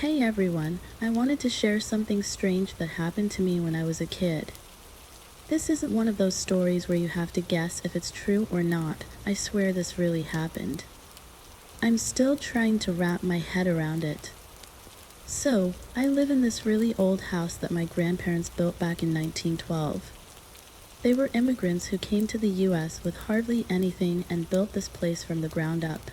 Hey everyone, I wanted to share something strange that happened to me when I was a kid. This isn't one of those stories where you have to guess if it's true or not. I swear this really happened. I'm still trying to wrap my head around it. So, I live in this really old house that my grandparents built back in 1912. They were immigrants who came to the US with hardly anything and built this place from the ground up.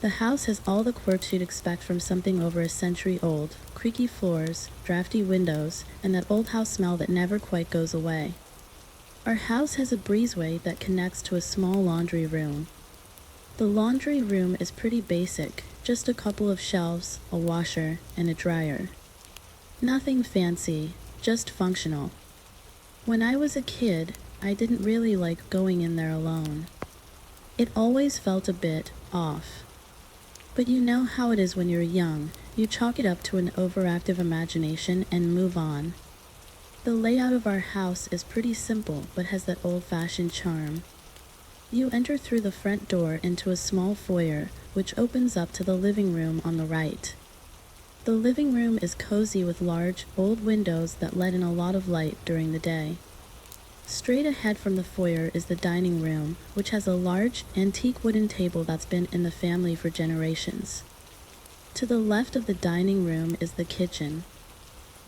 The house has all the quirks you'd expect from something over a century old: creaky floors, drafty windows, and that old house smell that never quite goes away. Our house has a breezeway that connects to a small laundry room. The laundry room is pretty basic, just a couple of shelves, a washer, and a dryer. Nothing fancy, just functional. When I was a kid, I didn't really like going in there alone. It always felt a bit off. But you know how it is when you're young. You chalk it up to an overactive imagination and move on. The layout of our house is pretty simple but has that old-fashioned charm. You enter through the front door into a small foyer, which opens up to the living room on the right. The living room is cozy with large, old windows that let in a lot of light during the day. Straight ahead from the foyer is the dining room, which has a large, antique wooden table that's been in the family for generations. To the left of the dining room is the kitchen.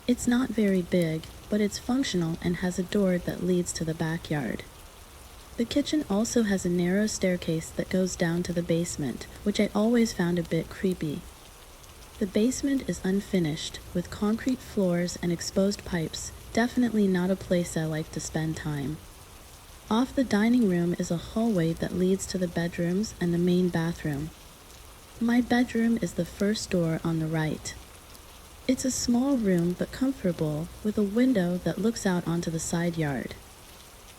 It's not very big, but it's functional and has a door that leads to the backyard. The kitchen also has a narrow staircase that goes down to the basement, which I always found a bit creepy. The basement is unfinished, with concrete floors and exposed pipes. Definitely not a place I like to spend time. Off the dining room is a hallway that leads to the bedrooms and the main bathroom. My bedroom is the first door on the right. It's a small room but comfortable, with a window that looks out onto the side yard.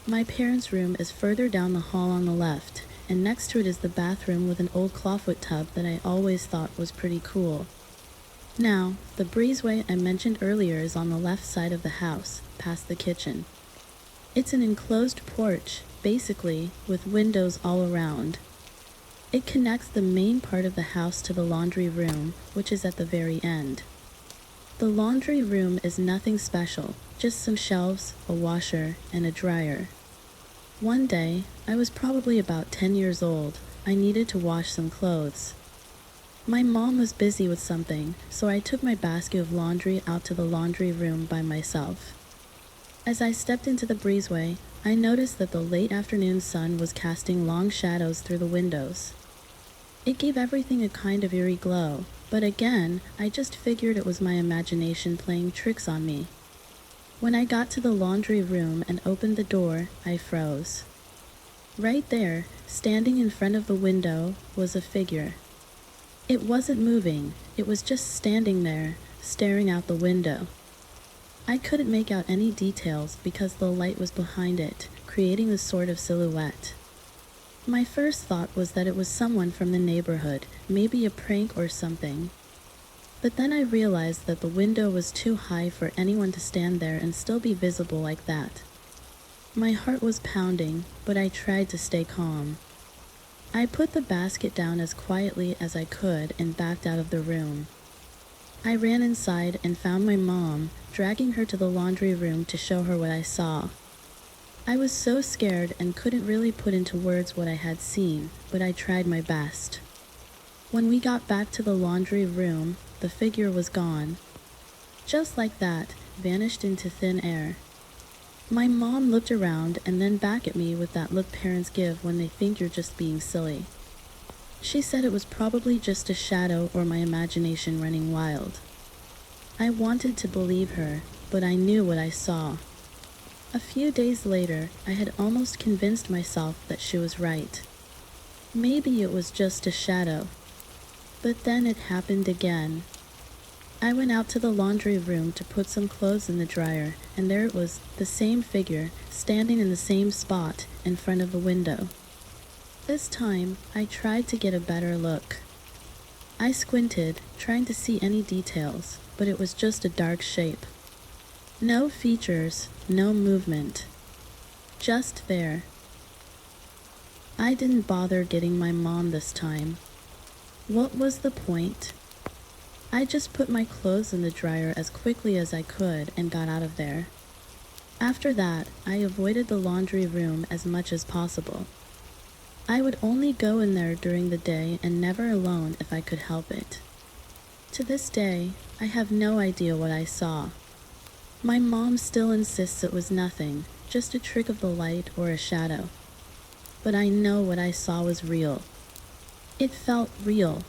My parents' room is further down the hall on the left, and next to it is the bathroom with an old clawfoot tub that I always thought was pretty cool. Now, the breezeway I mentioned earlier is on the left side of the house, past the kitchen. It's an enclosed porch, basically, with windows all around. It connects the main part of the house to the laundry room, which is at the very end. The laundry room is nothing special, just some shelves, a washer, and a dryer. One day, I was probably about 10 years old. I needed to wash some clothes. My mom was busy with something, so I took my basket of laundry out to the laundry room by myself. As I stepped into the breezeway, I noticed that the late afternoon sun was casting long shadows through the windows. It gave everything a kind of eerie glow, but again, I just figured it was my imagination playing tricks on me. When I got to the laundry room and opened the door, I froze. Right there, standing in front of the window, was a figure. It wasn't moving, it was just standing there, staring out the window. I couldn't make out any details because the light was behind it, creating this sort of silhouette. My first thought was that it was someone from the neighborhood, maybe a prank or something. But then I realized that the window was too high for anyone to stand there and still be visible like that. My heart was pounding, but I tried to stay calm. I put the basket down as quietly as I could and backed out of the room. I ran inside and found my mom, dragging her to the laundry room to show her what I saw. I was so scared and couldn't really put into words what I had seen, but I tried my best. When we got back to the laundry room, the figure was gone. Just like that, vanished into thin air. My mom looked around and then back at me with that look parents give when they think you're just being silly. She said it was probably just a shadow or my imagination running wild. I wanted to believe her, but I knew what I saw. A few days later, I had almost convinced myself that she was right. Maybe it was just a shadow. But then it happened again. I went out to the laundry room to put some clothes in the dryer, and there it was, the same figure, standing in the same spot, in front of the window. This time, I tried to get a better look. I squinted, trying to see any details, but it was just a dark shape. No features, no movement. Just there. I didn't bother getting my mom this time. What was the point? I just put my clothes in the dryer as quickly as I could and got out of there. After that, I avoided the laundry room as much as possible. I would only go in there during the day and never alone if I could help it. To this day, I have no idea what I saw. My mom still insists it was nothing, just a trick of the light or a shadow. But I know what I saw was real. It felt real.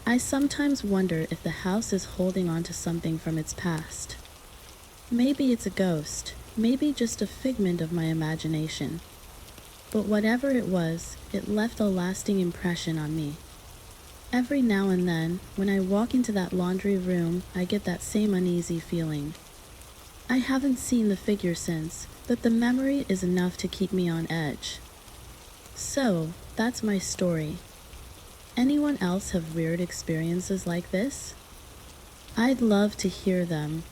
I sometimes wonder if the house is holding on to something from its past. Maybe it's a ghost, maybe just a figment of my imagination. But whatever it was, it left a lasting impression on me. Every now and then, when I walk into that laundry room, I get that same uneasy feeling. I haven't seen the figure since, but the memory is enough to keep me on edge. So, that's my story. Anyone else have weird experiences like this? I'd love to hear them.